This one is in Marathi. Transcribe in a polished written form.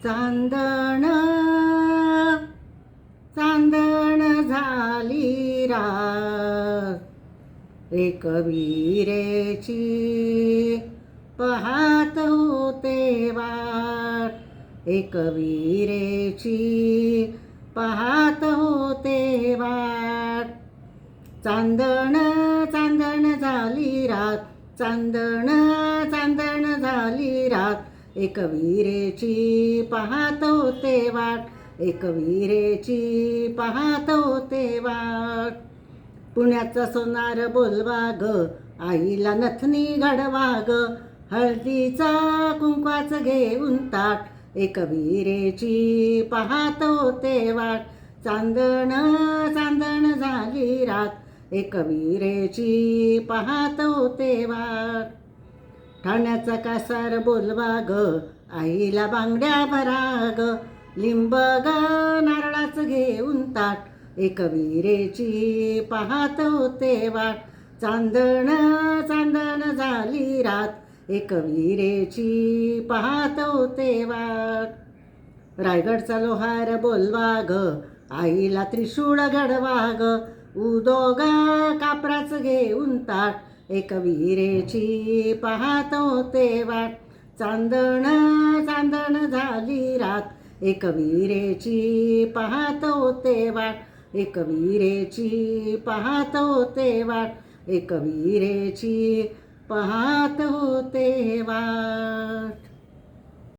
चांदण चांदण झाली रात एक विहिरेची पाहत होते वाट एक विहिरेची पाहत होते वाट चांदण चांदण झाली रात चांदण चांदण झाली रात एक विहिरेची पाहत होते वाट एक विहिरेची पाहत होते वाट पुण्याचा सोनार बोलवा ग आईला नथनी घडवा ग हळदीचा कुंकवाचं घेऊन ताट एक विहिरेची पाहत होते वाट चांदण चांदण झाली रात एक विहिरेची पाहत होते वाट ठाण्याचा कासार बोलवा ग आईला बांगड्या भरा ग लिंब ग नारळाचं घेऊन ताट एक विहिरेची पाहत होते वाट चांदण चांदण झाली रात एक विहिरेची पाहत होते वाट रायगडचा लोहार बोलवा ग आईला त्रिशूळ घडवा ग उदोगा कापराचं घेऊन ताट एक विहिरेची पाहत होते वाट चांदण चांदण झाली रात एक विहिरेची पाहत होते वाट एक विहिरेची पाहत होते वाट एक विहिरेची पाहत होते वाट